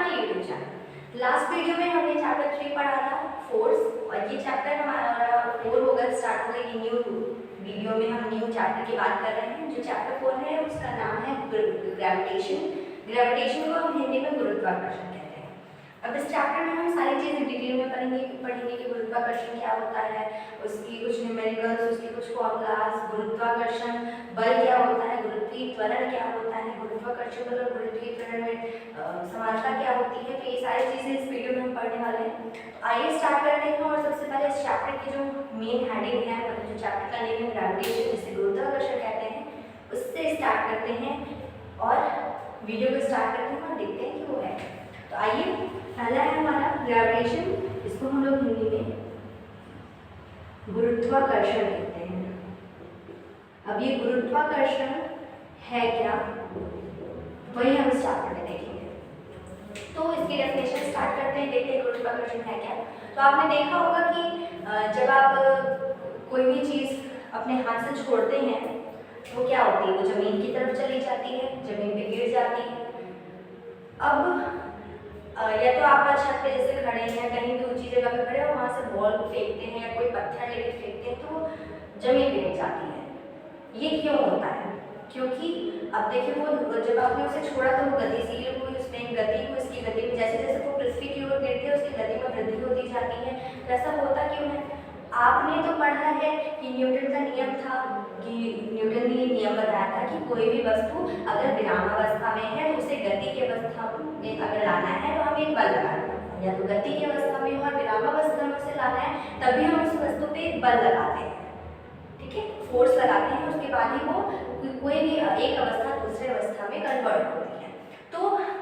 हमारा YouTube channel. Last video में हमने चैप्टर 3 पढ़ा था फोर्स, और ये चैप्टर हमारा 4 होगा, स्टार्ट होगा। ये न्यू वीडियो में हम न्यू चैप्टर की बात कर रहे हैं। जो चैप्टर 4 है उसका नाम है ग्रेविटेशन। ग्रेविटेशन को हम हिंदी में गुरुत्वाकर्षण कहते हैं। अब इस चैप्टर में हम सारी चीज़ें डिटेल में पढ़ेंगे कि गुरुत्वाकर्षण क्या होता है, उसकी कुछ न्यूमेरिकल्स, उसके कुछ फॉर्मूलाज, गुरुत्वाकर्षण बल क्या होता है, गुरुत्वीय त्वरण क्या होता है, गुरुत्वाकर्षण बल और गुरुत्वीय त्वरण में समानता क्या होती है। तो ये सारी चीज़ें इस वीडियो में हम पढ़ने वाले हैं। तो आइए स्टार्ट करते हैं। और सबसे पहले इस चैप्टर की जो मेन हेडिंग है, मतलब जो चैप्टर का नेम है ग्रेविटेशन, जिसे गुरुत्वाकर्षण कहते हैं, उससे स्टार्ट करते हैं और वीडियो को स्टार्ट करते हैं और देखते हैं कि वो है। तो आइए, पहला है हमारा ग्रेविटेशन, इसको हम लोग हिंदी में गुरुत्वाकर्षण कहते हैं। अब ये गुरुत्वाकर्षण है क्या, वही हम इस चैप्टर में देखेंगे। तो इसकी डेफिनेशन स्टार्ट करते हैं, देखते हैं गुरुत्वाकर्षण है क्या। तो आपने देखा होगा कि जब आप कोई भी चीज़ अपने हाथ से छोड़ते हैं वो क्या होती है, वो जमीन की तरफ चली जाती है, जमीन पे गिर जाती है। अब या तो आप छत पे जैसे खड़े हैं, कहीं भी ऊंची जगह पे खड़े हो, वहाँ से बॉल को फेंकते हैं या कोई पत्थर लेके फेंकते हैं तो जमीन पे गिर जाती है। ये क्यों होता है? क्योंकि अब देखिए, वो जब आपने उसे छोड़ा तो वो गतिशील हुई, उसमें गति हुई, उसकी गति में जैसे जैसे वो पृथ्वी की ओर गिरती है उसकी गति में वृद्धि होती जाती है। तो ऐसा होता क्यों है? आपने तो पढ़ा है कि न्यूटन का नियम था, कि न्यूटन ने ये नियम बताया था कि कोई भी वस्तु अगर विरामावस्था में है तो उसे गति की अवस्था में अगर लाना है तो हम एक बल लगाना है, या तो गति की अवस्था में और विरामावस्था में उसे लाना है तभी हम उस वस्तु पे बल लगाते हैं, ठीक है, फोर्स लगाते हैं। उसके बाद ही वो कोई भी एक अवस्था दूसरे अवस्था में कन्वर्ट होती है। तो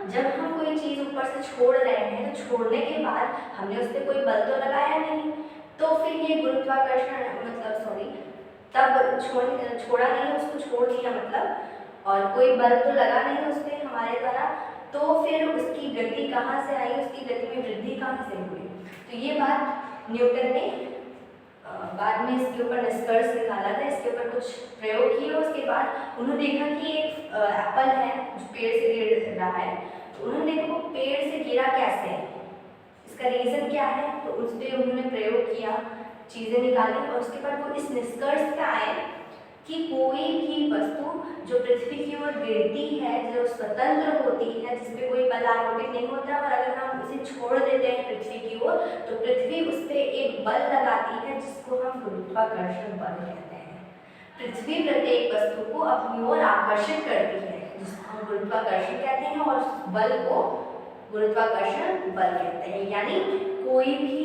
जब हम कोई चीज़ ऊपर से छोड़ रहे हैं तो छोड़ने के बाद हमने उस पर कोई बल तो लगाया नहीं, तो फिर ये गुरुत्वाकर्षण तब छोड़ा नहीं, उसको छोड़ दिया मतलब, और कोई बल तो लगा नहीं उस पर हमारे द्वारा, तो फिर उसकी गति कहाँ से आई, उसकी गति में वृद्धि कहाँ से हुई। तो ये बात न्यूटन ने बाद में इसके ऊपर निष्कर्ष निकाला था, इसके ऊपर कुछ प्रयोग किए। उसके बाद उन्होंने देखा कि एक एप्पल है जो पेड़ से गिर रहा है, तो उन्होंने देखा वो पेड़ से गिरा कैसे है, इसका रीज़न क्या है, तो उस पर उन्होंने प्रयोग किया, चीज़ें निकाली, और उसके बाद वो इस निष्कर्ष पे आए कि कोई भी वस्तु जो पृथ्वी की ओर गिरती है, जो स्वतंत्र होती है, जिसपे कोई बल आरोपित नहीं होता, और अगर हम उसे छोड़ देते हैं पृथ्वी की ओर तो पृथ्वी उस पर एक बल लगाती है जिसको हम गुरुत्वाकर्षण बल कहते हैं। पृथ्वी प्रत्येक वस्तु को अपनी ओर आकर्षित करती है, जिसको हम गुरुत्वाकर्षण कहते हैं, और बल को गुरुत्वाकर्षण बल कहते हैं। यानी कोई भी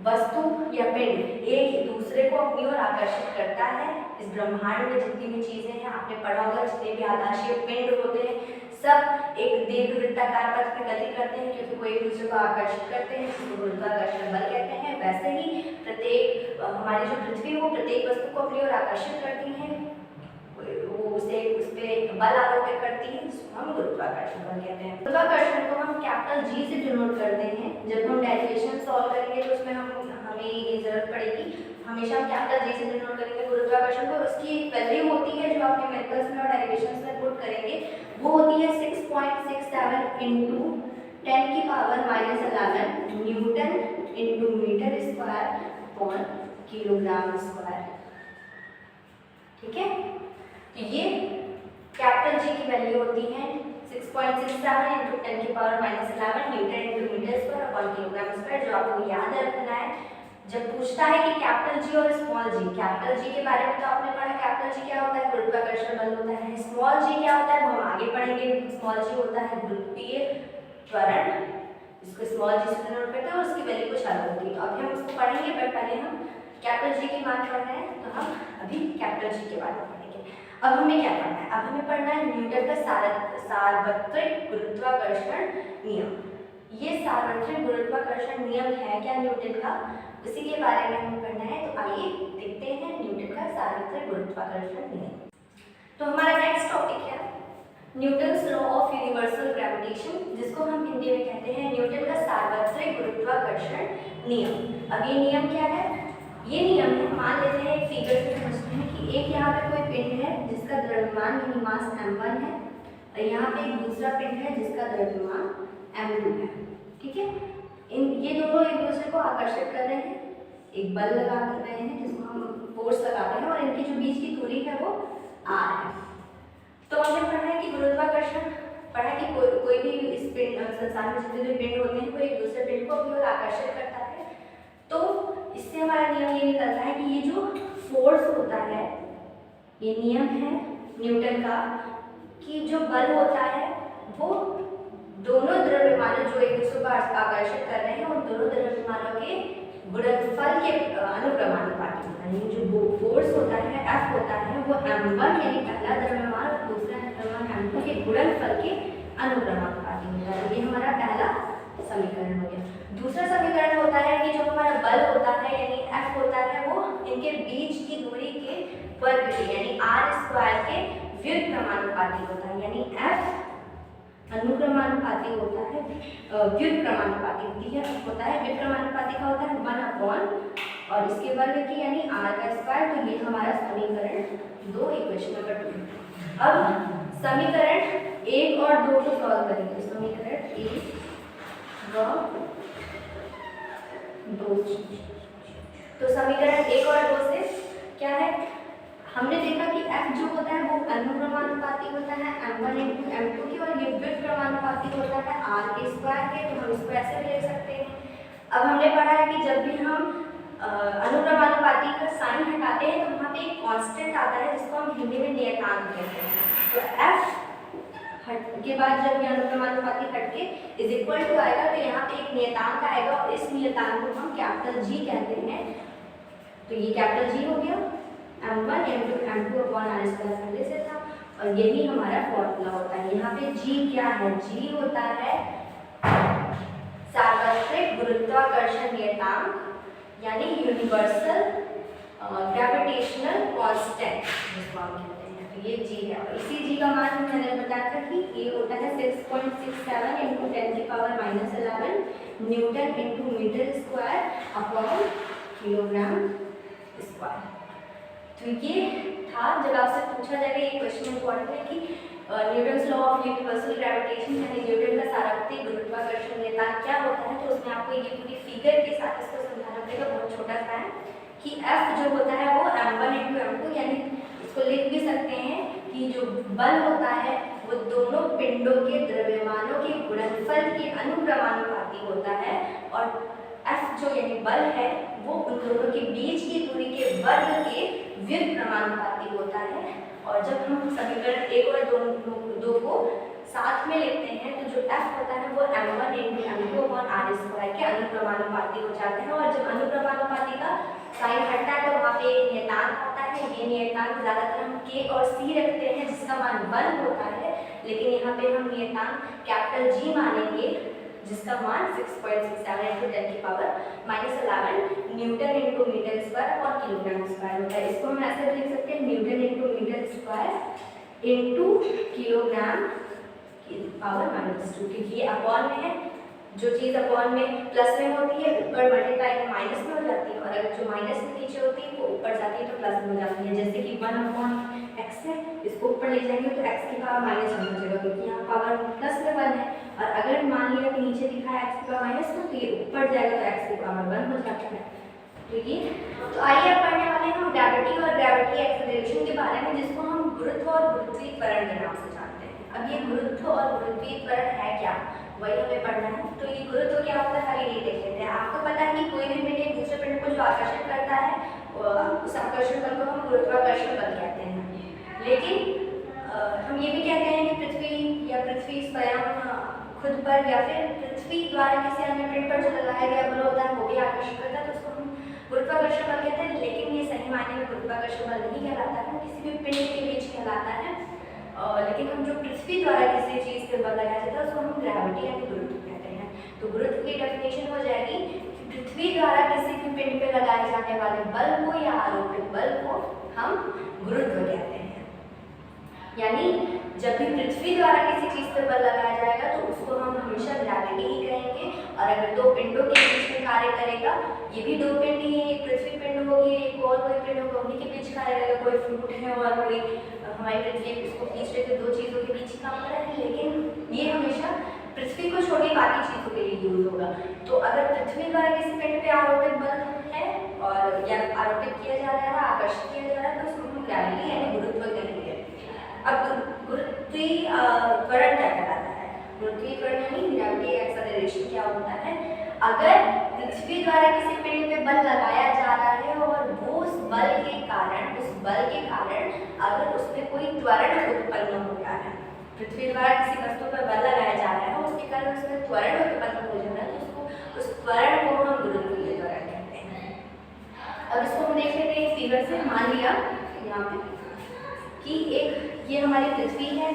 वस्तु या पिंड एक दूसरे को अपनी ओर आकर्षित करता है। इस ब्रह्मांड में जितनी भी चीजें हैं, आपने पढ़ा होगा, जितने भी आकाशीय पिंड होते हैं सब एक दीर्घवृत्ताकार पथ पे गति करते हैं, क्योंकि वो एक दूसरे को आकर्षित करते हैं, जिसको गुरुत्वाकर्षण बल कहते हैं। वैसे ही प्रत्येक हमारी जो पृथ्वी वो प्रत्येक वस्तु को अपनी ओर आकर्षित करती है, वो उसे उस पर बल आरोपित करती है, जिसको हम गुरुत्वाकर्षण बल कहते हैं। गुरुत्वाकर्षण को हम कैपिटल G से डिनोट करते हैं। जब हम डेरिवेशन सॉल्व करेंगे तो उसमें हमें ये जरूरत पड़ेगी, हमेशा हम कैपिटल G से डिनोट करेंगे गुरुत्वाकर्षण को। उसकी एक वैल्यू होती है जो आप न्यूमेरिकल्स में और डेरिवेशंस में पुट करेंगे, वो होती है 6.67 इंटू 10 की power -11 newton into metre square upon kilogram square, ठीक है। तो ये कैपिटल G की वैल्यू होती है 6.67 इंटू 10 की power -11 newton into metre square upon kilogram square, जो आपको याद रखना है। जब पूछता है कि कैपिटल G और स्मॉल g, कैपिटल G के बारे में तो आपने पढ़ा, कैपिटल G क्या होता है, गुरुत्वाकर्षण बल होता है। स्मॉल g क्या होता है वो हम आगे पढ़ेंगे। स्मॉल g होता है गुरुत्वीय त्वरण, इसको स्मॉल g से डिनोट करते हैं, और उसकी वैल्यू कुछ अलग होती है। तो अभी हम उसको पढ़ेंगे, पर पहले हम कैपिटल G की बात कर रहे हैं, तो हम अभी कैपिटल G के बारे में पढ़ेंगे। अब हमें क्या पढ़ना है? अब हमें पढ़ना है न्यूटन का सार्वत्रिक गुरुत्वाकर्षण नियम। ये सार्वत्रिक गुरुत्वाकर्षण नियम है क्या न्यूटन का, उसी के बारे में हमें पढ़ना है। तो आइए देखते हैं न्यूटन का सार्वत्रिक गुरुत्वाकर्षण नियम। तो हमारा नेक्स्ट टॉपिक है Newton's law of universal gravitation, जिसको हम हिंदी में कहते हैं न्यूटन का सार्वत्रिक गुरुत्वाकर्षण नियम। अब ये नियम क्या है? ये नियम है, मान लेते हैं एक फिगर से समझते हैं कि एक यहाँ पे कोई पिंड है जिसका द्रव्यमान यानी मास m1 है, और यहाँ पे एक दूसरा पिंड है जिसका द्रव्यमान M2 है, ठीक है। ये दोनों एक दूसरे को आकर्षित कर रहे हैं, एक बल लगा रहे हैं जिसको हम फोर्स लगा रहे हैं, और इनकी जो बीच की दूरी है वो r है। तो हमने पढ़ा है कि गुरुत्वाकर्षण, पढ़ा कि कोई भी इस पिंड संसार में जितने भी पिंड होते हैं वो एक दूसरे पिंड को अपनी ओर आकर्षित करता है। तो इससे हमारा नियम ये निकलता है कि ये जो फोर्स होता है, ये नियम है न्यूटन का कि जो बल होता है वो दोनों द्रव्यमानों जो एक दूसरे को आकर्षित कर रहे हैं उन दोनों द्रव्यमानों के गुणनफल के अनुक्रमानुपाती होता है। ये जो फोर्स होता है F होता है वो m1 यानी पहला द्रव्यमान और दूसरा द्रव्यमान m2 के गुणनफल के अनुक्रमानुपाती होता है। ये हमारा पहला समीकरण हो गया। दूसरा समीकरण होता है कि जो हमारा बल होता है यानी F होता है वो इनके बीच की दूरी के वर्ग के यानी r² के व्युत्क्रमानुपाती होता है। यानी F अनुक्रमानुपाती होता है, व्युत्क्रमानुपाती होता है। व्युत्क्रमानुपाती का होता है 1 और इसके वर्ग की यानी r²। तो ये हमारा समीकरण 2, इक्वेशन नंबर 2। अब समीकरण 1 और 2 को सॉल्व करेंगे। समीकरण 1 और 2, तो समीकरण 1 और 2 से क्या है, हमने देखा कि F जो होता है वो अनुक्रमानुपाती होता है m1 × m2 के, और ये व्युत्क्रमानुपाती होता है r² के। तो हम इसको ऐसे भी लिख सकते हैं। अब हमने पढ़ा है कि जब भी हम अनुक्रमानुपाती का साइन हटाते हैं तो वहाँ पे एक कांस्टेंट आता है जिसको हम हिंदी में नियतांक कहते हैं। तो F के बाद जब ये अनुक्रमानुपाती हटके इज इक्वल टू आएगा तो यहाँ पे एक नियतांक आएगा और इस नियतांक को हम कैपिटल G कहते हैं। तो ये कैपिटल G हो गया, m1 × m2 अपॉन r² पहले से था, और यही हमारा फॉर्मूला होता है। यहाँ पे G क्या है, G होता है सार्वत्रिक गुरुत्वाकर्षण नियतांक यानी यूनिवर्सल ग्रेविटेशनल कांस्टेंट जिसको हम कहते हैं। तो ये G है, और इसी G का मान मैंने बताया था कि ये होता है 6.67 × 10⁻11 न्यूटन × मीटर² अपॉन किलोग्राम स्क्वायर। तो ये था, जब आपसे पूछा जाएगा ये क्वेश्चन इंपॉर्टेंट है कि Newton's law of universal gravitation यानी न्यूटन का सार्वत्रिक गुरुत्वाकर्षण नियतांक क्या होता है। तो उसमें आपको ये पूरी फिगर के साथ इसको समझाना पड़ेगा, बहुत छोटा सा है कि F जो होता है वो m1 × m2 यानी इसको लिख भी सकते हैं कि जो बल होता है वो दोनों पिंडों के द्रव्यमानों के गुणनफल के अनुक्रमानुपाती होता है, और F जो यानी बल है वो उन दोनों के बीच की दूरी के वर्ग के व्युत्क्रमानुपाती होता है। और जब हम समीकरण 1 और 2 को साथ में लिखते हैं तो जो F होता है वो m1 × m2 अपॉन r² के अनुक्रमानुपाती हो जाते हैं। और जब अनुक्रमानुपाती का साइन हटता है तो वहाँ पे एक नियतांक आता है। ये नियतांक ज़्यादातर हम K और C रखते हैं जिसका मान 1 होता है, लेकिन यहाँ पे हम नियतांक कैपिटल G मानेंगे जिसका मान 6.67 × 10⁻11 न्यूटन × मीटर² और किलोग्राम स्क्वायर होता है। इसको हम ऐसे भी लिख सकते हैं न्यूटन × मीटर² × किलोग्राम की पावर -2, क्योंकि ये अपॉन में है। जो चीज़ अपॉन में प्लस में होती है ऊपर मल्टीप्लाई में माइनस में हो जाती है, और अगर जो माइनस में नीचे होती है वो ऊपर जाती है तो प्लस में हो जाती है। जैसे कि 1/x है, इसको ऊपर ले जाएंगे तो x की पावर -1 हो जाएगा, क्योंकि यहाँ पावर प्लस में 1 है। और अगर मान लिया कि नीचे दिखा है x की पावर -1 तो ये ऊपर जाएगा तो x की पावर 1 हो जाता है। तो ये तो आइए अब पढ़ने वाले हैं हम ग्रेविटी और ग्रेविटी एक्सेलरेशन के बारे में, जिसको हम गुरुत्व और गुरुत्वीकरण के नाम से जानते हैं। अब ये गुरुत्व और गुरुत्वीकरण है क्या, वही हमें पढ़ना है। तो ये गुरुत्व क्या होता है खाली ये देख लेते हैं। आपको पता है कि कोई भी पिंड एक दूसरे पिंड को जो आकर्षण करता है उस आकर्षण बल को हम गुरुत्वाकर्षण बल कहते हैं। लेकिन हम ये भी कहते हैं कि पृथ्वी या पृथ्वी स्वयं खुद पर या फिर पृथ्वी द्वारा किसी अन्य पिंड पर जो लगाया गया बल होता है वो भी आकर्षण करता है, तो उसको हम गुरुत्वाकर्षण बल कहते हैं। लेकिन ये सही मायने में गुरुत्वाकर्षण बल नहीं कहलाता है, किसी भी पिंड के बीच कहलाता है। लेकिन हम जो पृथ्वी द्वारा किसी चीज़ पर बल लगाया जाता है उसको हम ग्रेविटी यानी गुरुत्व कहते हैं। तो गुरुत्व की डेफिनेशन हो जाएगी कि पृथ्वी द्वारा किसी भी पिंड पर लगाए जाने वाले बल को या आरोपित बल को हम गुरुत्व कहते हैं। यानी जब भी पृथ्वी द्वारा किसी चीज़ पर बल लगाया जाएगा तो उसको हम हमेशा ग्रेविटी ही कहेंगे। और अगर दो पिंडों के बीच में कार्य करेगा, ये भी दो पिंड ही है, एक पृथ्वी पिंड होगी एक और कोई पिंड होगा, उन्हीं के बीच कार्य करेगा। कोई फ्रूट है और कोई हमारी पृथ्वी, इसको खींच लेते दो चीज़ों के बीच ही काम कर रहे हैं। लेकिन ये हमेशा पृथ्वी को छोटी बातें पृथ्वी द्वारा किसी पिंड पे आरोपित बल है और या आरोपित किया जा रहा है, आकर्षित किया जा रहा है, तो उसको हम ग्रेविटी यानी गुरुत्व कहेंगे। अब गुरुत्वीय त्वरण क्या कहलाता है? गुरुत्वीय त्वरण यानी ग्रेविटी एक्सेलरेशन क्या होता है? अगर पृथ्वी द्वारा किसी पिंड पे बल लगाया जा रहा है और वो उस बल के कारण अगर उसमें कोई त्वरण उत्पन्न हो रहा है, पृथ्वी द्वारा किसी वस्तु पर बल लगाया जा रहा है, उसके कारण उसमें त्वरण उत्पन्न हो जा रहा है, तो उसको उस त्वरण को हम गुरुत्वीय त्वरण कहते हैं। अब इसको हम देख लेते हैं फिगर से। मान लिया यहाँ पे कि एक ये हमारी पृथ्वी है,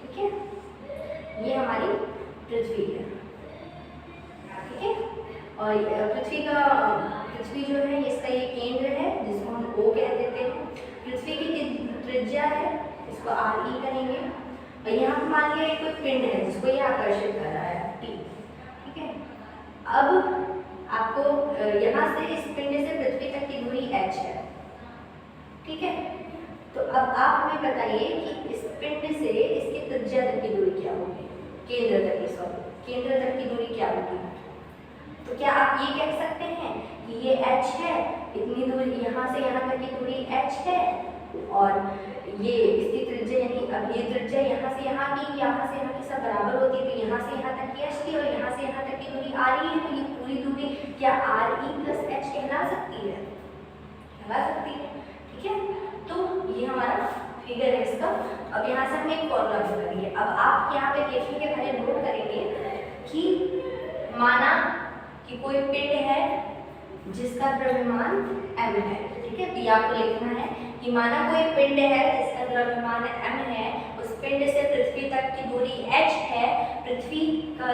ठीक है, ये हमारी पृथ्वी है, ठीक है, और पृथ्वी जो है इसका ये केंद्र है जिसको हम O कह देते हैं। पृथ्वी की त्रिज्या है, इसको RE करेंगे, और यहाँ पर मान लिया कोई पिंड है जिसको ये आकर्षित कर रहा है T, ठीक है। अब आपको यहाँ से इस पिंड से पृथ्वी तक की दूरी h है, ठीक है। तो अब आप हमें बताइए कि इस पिंड से इसकी त्रिज्या तक की दूरी क्या होगी, केंद्र तक की दूरी क्या होगी? तो क्या आप ये कह सकते हैं कि ये h है, इतनी दूरी यहाँ से यहाँ तक की दूरी h है, और ये इसकी त्रिज्या यानी अब ये त्रिज्या यहाँ से यहाँ की सब बराबर होती है, तो यहाँ से यहाँ तक की h थी और यहाँ से यहाँ तक की दूरी RE है, तो ये पूरी दूरी क्या RE + h कहला सकती है? ठीक है। तो ये हमारा फिगर है इसका। अब यहाँ से हम एक फॉर्मूला बनाएंगे। अब आप यहाँ पे देखेंगे, पहले नोट करेंगे कि माना कि कोई पिंड है जिसका द्रव्यमान m है, ठीक है। तो ये आपको लिखना है कि माना कोई पिंड है जिसका द्रव्यमान m है, उस पिंड से पृथ्वी तक की दूरी h है, पृथ्वी का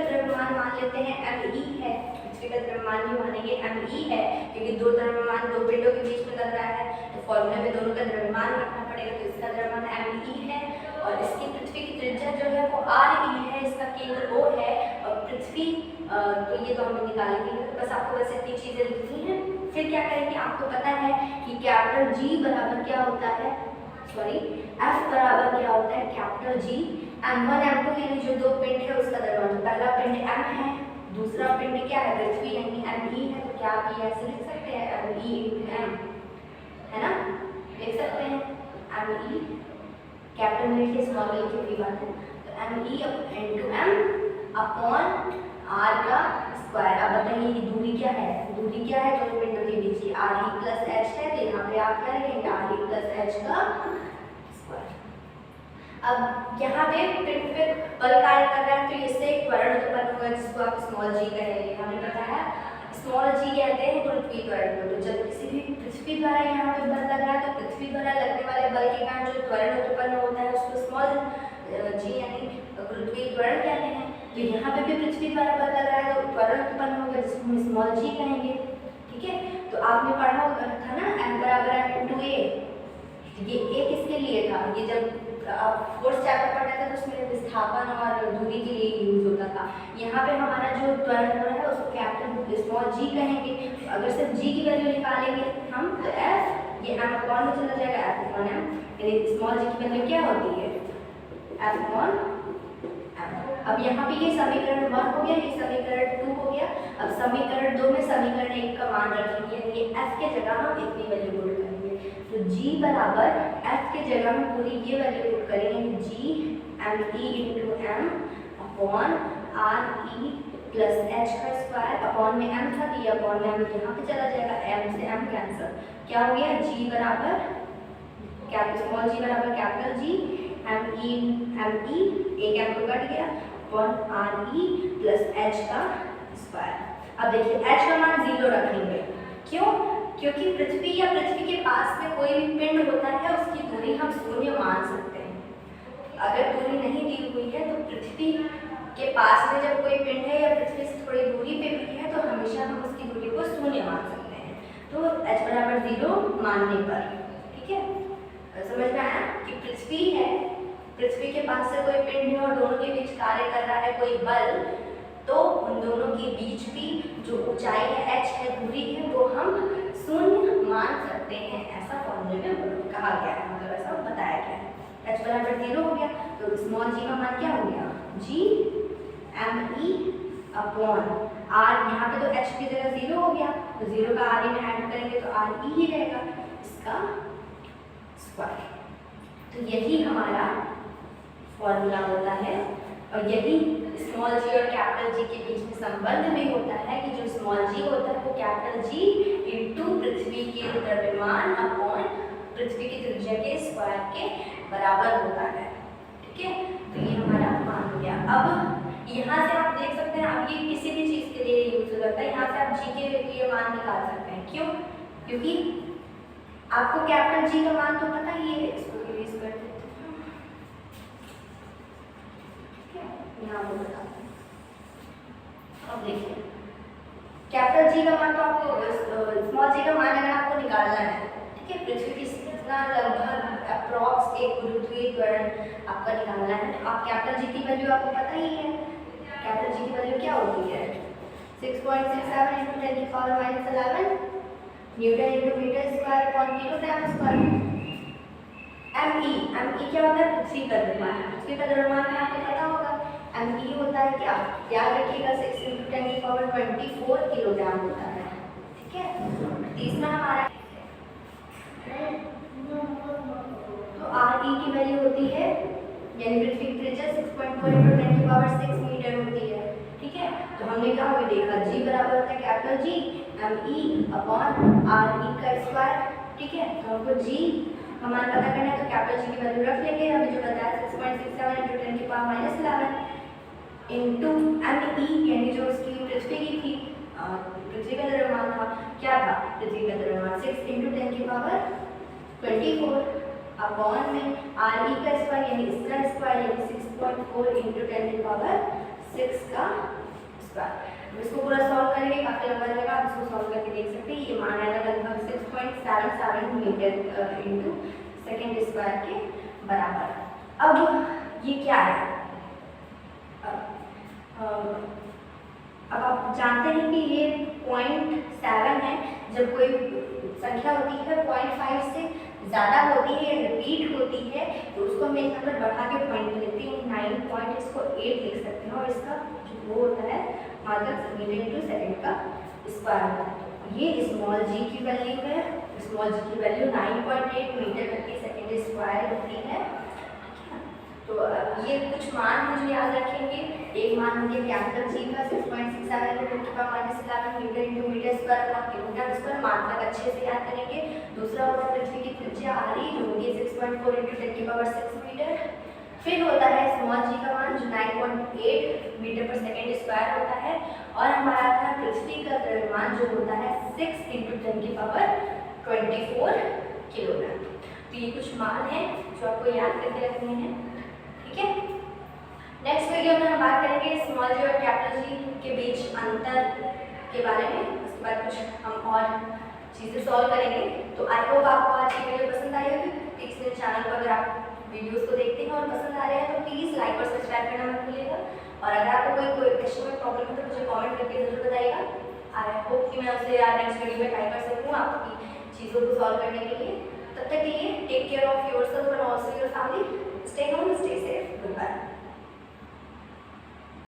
द्रव्यमान मान लेते हैं me है, पृथ्वी का द्रव्यमान भी मानेंगे me है, क्योंकि दो द्रव्यमान दो पिंडों के बीच में लग रहा है, तो फॉर्मूले में दोनों का द्रव्यमान रखना पड़ेगा, तो इसका द्रव्यमान me है और इसकी पृथ्वी की त्रिज्या जो है वो RE है, इसका केंद्र O है, और पृथ्वी तो ये तो हमें निकालेंगे, बस आपको बस इतनी चीजें लिखनी है। फिर क्या करेंगे, आपको पता है कि कैपिटल G बराबर क्या होता है, F बराबर क्या होता है, कैपिटल G m1 m2 यानी जो दो पिंड है उसका द्रव्यमान, पहला पिंड m है, दूसरा पिंड क्या है, पृथ्वी यानी me है, तो क्या आप ये ऐसे लिख सकते हैं me × m, है ना, लिख सकते हैं me, कैपिटल में लिखिए स्मॉल लिखिए कोई बात है, तो me × m अपॉन r का स्क्वायर। अब बताइए ये दूरी क्या है, दोनों पिंडों के बीच की RE + h है, तो यहाँ पे आप क्या लिखेंगे RE + h का स्क्वायर। अब यहाँ पे पिंड पे बल कार्य कर रहा है, तो इससे एक त्वरण उत्पन्न होगा जिसको आप स्मॉल g कहेंगे। हमें पता है स्मॉल g कहते हैं गुरुत्वीय त्वरण को। तो जब किसी भी पृथ्वी द्वारा यहाँ पे बल लग रहा है, तो पृथ्वी द्वारा लगने वाले बल के कारण जो त्वरण उत्पन्न होता है उसको स्मॉल g यानी गुरुत्वीय त्वरण कहते हैं। तो यहाँ पे भी पृथ्वी द्वारा बल लग रहा है, तो त्वरण उत्पन्न होगा जिसको हम स्मॉल g कहेंगे, ठीक है। तो आपने पढ़ा था ना m = m × a, ये a किसके लिए था, ये जब आप फोर्थ चैप्टर पढ़ा था तो उसमें विस्थापन और दूरी के लिए यूज होता था। यहाँ पे हमारा जो त्वरण हो रहा है उसको कैपिटल स्मॉल g कहेंगे। अगर सिर्फ g की वैल्यू निकालेंगे हम, तो f ये m अपॉन में चला जाएगा, f अपॉन m, यानी स्मॉल g की वैल्यू क्या होती है, f अपॉन m। अब यहाँ पे ये समीकरण 1 हो गया, ये समीकरण 2 हो गया। अब समीकरण 2 में समीकरण 1 का मान रखेंगे, ये f के जगह हम इतनी वैल्यू पुट करेंगे, तो g बराबर f के जगह हम पूरी ये वैल्यू पुट करेंगे, g me × m upon RE + h का स्क्वायर, अपॉन में m था, तो ये अपॉन में m यहाँ पे चला जाएगा, m से m कैंसिल, क्या हो गया, g बराबर स्मॉल g बराबर कैपिटल G me एक m तो कट गया, अपॉन RE + h का स्क्वायर। अब देखिए h का मान 0 रखेंगे, क्यों, क्योंकि पृथ्वी या पृथ्वी के पास में कोई भी पिंड होता है उसकी दूरी हम 0 मान सकते हैं। अगर दूरी नहीं दी हुई है तो पृथ्वी के पास में जब कोई पिंड है या पृथ्वी से थोड़ी दूरी पे भी है तो हमेशा हम उसकी दूरी को 0 मान सकते हैं, तो h बराबर 0 मानने पर, ठीक है। समझ में आया कि पृथ्वी है, पृथ्वी के पास से कोई पिंड है और दोनों के बीच कार्य कर रहा है कोई बल, तो उन दोनों के बीच की जो ऊंचाई है h है, दूरी है, वो हम 0 मान सकते हैं, ऐसा फॉर्मूले में कहा गया है, मतलब ऐसा बताया गया है। h बराबर 0 हो गया, तो स्मॉल g का मान क्या हो गया, g me अपॉन आर, यहाँ पे तो एच की जगह 0 हो गया, तो 0 का आर ई में ऐड करेंगे तो आर ई ही रहेगा, इसका स्क्वायर। तो यही हमारा फॉर्मूला होता है, और यही स्मॉल जी और कैपिटल जी के बीच में संबंध में होता है कि जो स्मॉल जी होता है वो कैपिटल जी इनटू पृथ्वी के द्रव्यमान अपॉन पृथ्वी की त्रिज्या के स्क्वायर के बराबर होता है। ठीक है, तो ये हमारा मान हो गया। अब यहाँ से आप देख सकते हैं, अब ये किसी भी चीज़ के लिए यूज हो जाता है, यहाँ से आप जी के लिए मान निकाल सकते हैं। क्यों? क्योंकि आपको कैपिटल जी का मान तो पता ही है, इसको रिलीज कर देते हैं, यहाँ वो बता दें। अब देखिए कैपिटल जी का मान तो आपको स्मॉल जी का मान अगर आपको निकालना है, ठीक है, पृथ्वी की इतना लगभग अप्रॉक्स एक गुरुत्वीय त्वरण आपका निकालना है। आप कैपिटल जी की वैल्यू आपको पता ही है, कैपिटल जी की वैल्यू क्या होती है 6.67 × 10⁻11 newton into metre square upon kilogram square. ME क्या होता है? पृथ्वी का द्रव्यमान। पृथ्वी का द्रव्यमान में आपको पता होगा एमई होता है क्या, याद रखिएगा 6 × 10⁻24 किलोग्राम होता है। ठीक है, तीसरा हमारा तो आर ई की वैल्यू होती है, यानी पृथ्वी की त्रिज्या 6.4 × 10⁻6 मीटर होती है। ठीक है, तो हमने क्या भी देखा, जी बराबर होता है capital G M E upon R E का स्क्वायर। ठीक है, तो हमको जी हमारा पता करना है, तो कैपिटल जी की वैल्यू रख लेंगे। हमें जो बताया 6.67 × 10⁻11 इंटू एम ई, यानी जो उसकी पृथ्वी की थी, पृथ्वी का द्रव्यमान था, क्या था पृथ्वी का द्रव्यमान 6 × 10⁻24 अपॉन में आर ई का स्क्वायर यानी इसका स्क्वायर यानी 6.4 × 10⁻6 का स्क्वायर। इसको पूरा सॉल्व करेंगे, काफी लंबा लगेगा, आप इसको सॉल्व करके देख सकते हैं। ये मान आएगा लगभग 6.77 मीटर इंटू सेकेंड स्क्वायर के बराबर। अब ये क्या है, अब आप जानते हैं कि ये 0.7 है। जब कोई संख्या होती है 0.5 से ज़्यादा होती है या रिपीट होती है तो उसको हम एक नंबर बढ़ा के पॉइंट लिखते हैं, 9 पॉइंट इसको 8 लिख सकते हैं, और इसका जो वो होता है मात्रक मीटर इंटू सेकेंड का स्क्वायर होता है। ये स्मॉल जी की वैल्यू है, स्मॉल जी की वैल्यू 9.8 मीटर प्रति सेकेंड स्क्वायर होती है। तो ये कुछ मान मुझे याद रखेंगे। एक मान हो गया कैपिटल जी का 6.67 newton into metre square upon kilogram square, मात्रक अच्छे से याद करेंगे। दूसरा होता है पृथ्वी की त्रिज्या आर ई जो होगी 6.4 × 10⁻6 मीटर। फिर होता है स्मॉल जी का मान जो 9.8 मीटर पर सेकेंड स्क्वायर होता है, और हमारा आता है पृथ्वी का द्रव्यमान जो होता है 6 × 10⁻24 किलोग्राम। तो ये कुछ मान है जो आपको याद करके रखने हैं। ठीक है, नेक्स्ट वीडियो में हम बात करेंगे स्मॉल जी और कैपिटल जी के बीच अंतर के बारे में। उसके बाद कुछ हम और चीज़ें सॉल्व करेंगे। तो आई होप आपको आज की वीडियो पसंद आई होगी। प्लीज़ मेरे चैनल पर अगर आप वीडियोस को देखते हैं और पसंद आ रहे हैं तो प्लीज़ लाइक और सब्सक्राइब करना मत भूलिएगा। और अगर आपको कोई क्वेश्चन में प्रॉब्लम है तो मुझे कमेंट करके जरूर बताइएगा। आई होप कि मैं उससे नेक्स्ट वीडियो में ट्राई कर सकूँ आपकी चीज़ों को सॉल्व करने के लिए। तब तक के लिए take care of yourself and also your family. Stay home, stay safe. Goodbye.